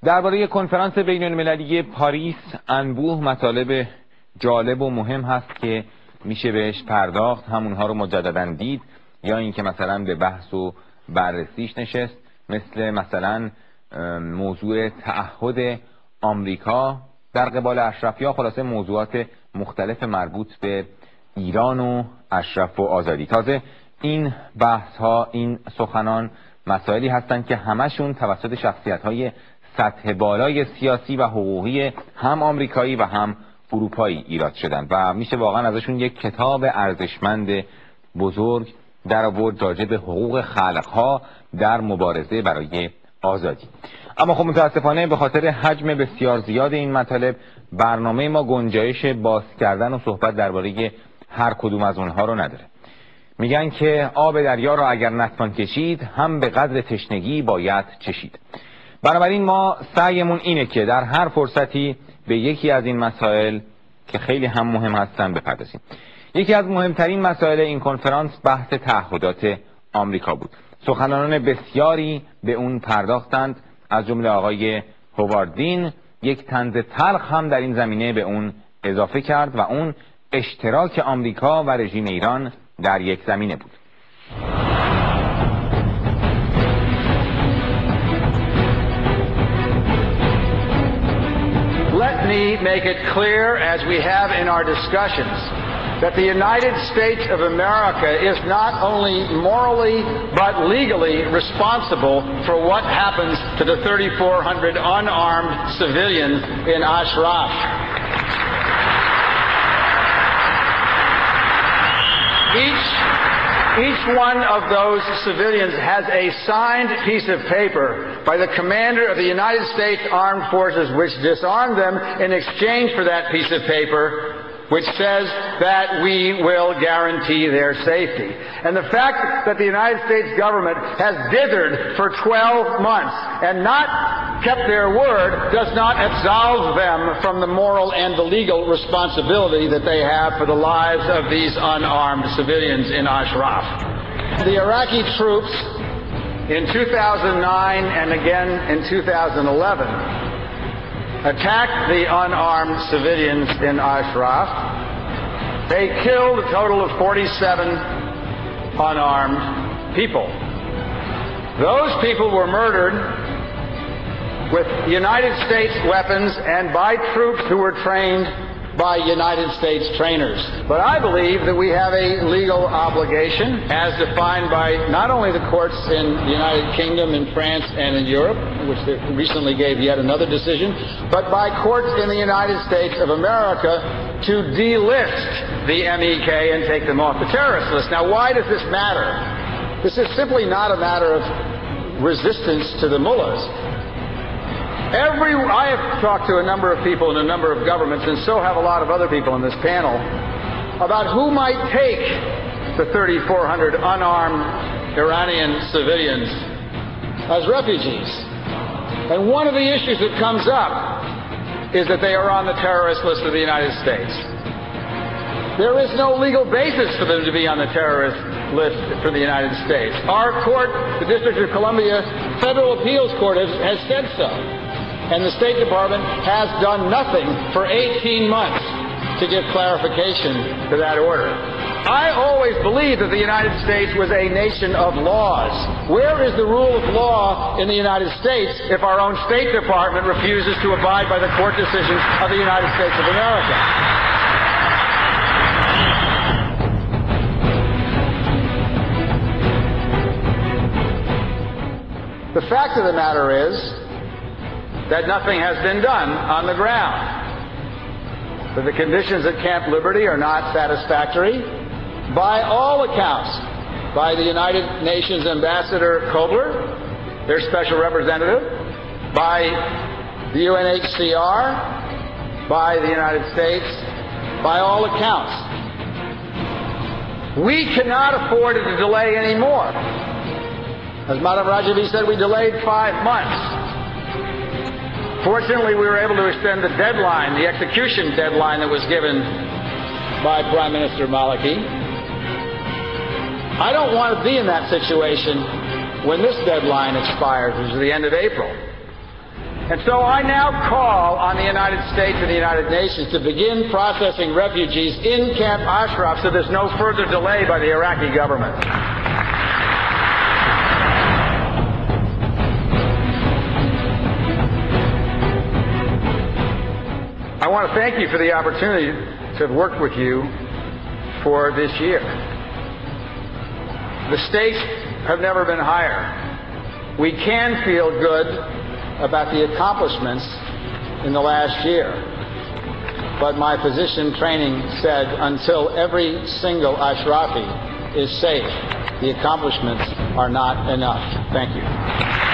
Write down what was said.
درباره کنفرانس بین المللی پاریس انبوه مطالب جالب و مهم هست که میشه بهش پرداخت، همونها رو مجددا دید یا اینکه مثلا به بحث و بررسیش نشست، مثلا موضوع تعهد آمریکا در قبال اشرف یا خلاصه موضوعات مختلف مربوط به ایران و اشرف و آزادی. تازه این بحث ها، این سخنان مسائلی هستند که همشون توسط شخصیت های سطح بالای سیاسی و حقوقی هم آمریکایی و هم اروپایی ایراد شدن و میشه واقعا ازشون یک کتاب ارزشمند بزرگ در آورد راجع به حقوق خلقها در مبارزه برای آزادی. اما خب متاسفانه به خاطر حجم بسیار زیاد این مطالب برنامه ما گنجایش باز کردن و صحبت درباره هر کدوم از اونها رو نداره. میگن که آب دریا را اگر نتوان کشید هم به قدر تشنگی باید چشید. بنابراین ما سعیمون اینه که در هر فرصتی به یکی از این مسائل که خیلی هم مهم هستن بپردازیم. یکی از مهمترین مسائل این کنفرانس بحث تعهدات آمریکا بود. سخنرانان بسیاری به اون پرداختند، از جمله آقای هواردین یک طنز تلخ هم در این زمینه به اون اضافه کرد و اون اشتراک آمریکا و رژیم ایران در یک زمینه بود. Let me make it clear, as we have in our discussions, that the United States of America is not only morally but legally responsible for what happens to the 3,400 unarmed civilians in Ashraf. Each one of those civilians has a signed piece of paper by the commander of the United States Armed Forces which disarmed them in exchange for that piece of paper which says that we will guarantee their safety. And the fact that the United States government has dithered for 12 months and not kept their word does not absolve them from the moral and the legal responsibility that they have for the lives of these unarmed civilians in Ashraf. The Iraqi troops in 2009 and again in 2011 attacked the unarmed civilians in Ashraf. They killed a total of 47 unarmed people. Those people were murdered with United States weapons and by troops who were trained by United States trainers. But I believe that we have a legal obligation, as defined by not only the courts in the United Kingdom, in France, and in Europe, which they recently gave yet another decision, but by courts in the United States of America to delist the MEK and take them off the terrorist list. Now, why does this matter? This is simply not a matter of resistance to the mullahs. I have talked to a number of people in a number of governments, and so have a lot of other people in this panel, about who might take the 3,400 unarmed Iranian civilians as refugees. And one of the issues that comes up is that they are on the terrorist list of the United States. There is no legal basis for them to be on the terrorist list for the United States. Our court, the District of Columbia Federal Appeals Court, has said so. And the State Department has done nothing for 18 months to give clarification to that order. I always believed that the United States was a nation of laws. Where is the rule of law in the United States if our own State Department refuses to abide by the court decisions of the United States of America? The fact of the matter is that nothing has been done on the ground. That the conditions at Camp Liberty are not satisfactory by all accounts, by the United Nations Ambassador Kobler, their special representative, by the UNHCR, by the United States, by all accounts. We cannot afford to delay anymore. As Madam Rajavi said, we delayed 5 months. Fortunately, we were able to extend the deadline, the execution deadline that was given by Prime Minister Maliki. I don't want to be in that situation when this deadline expires, which is the end of April. And so I now call on the United States and the United Nations to begin processing refugees in Camp Ashraf so there's no further delay by the Iraqi government. I want to thank you for the opportunity to have worked with you for this year. The stakes have never been higher. We can feel good about the accomplishments in the last year. But my physician training said until every single Ashrafi is safe, the accomplishments are not enough. Thank you.